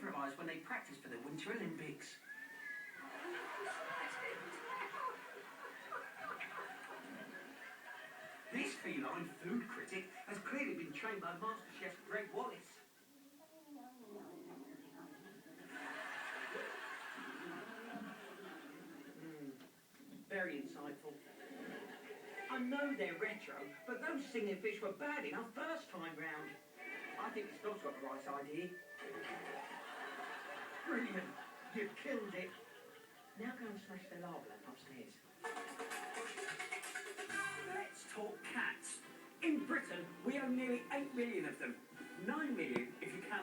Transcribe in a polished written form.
improvise when they practice for the Winter Olympics. This feline food critic has clearly been trained by Master Chef Greg Wallace. Very insightful. I know they're retro, but those singing fish were bad enough first time round. I think this dog's got the right idea. Brilliant. You killed it. Now go and smash the lava lamp upstairs. Let's talk cats. In Britain, we own nearly 8 million of them. 9 million if you count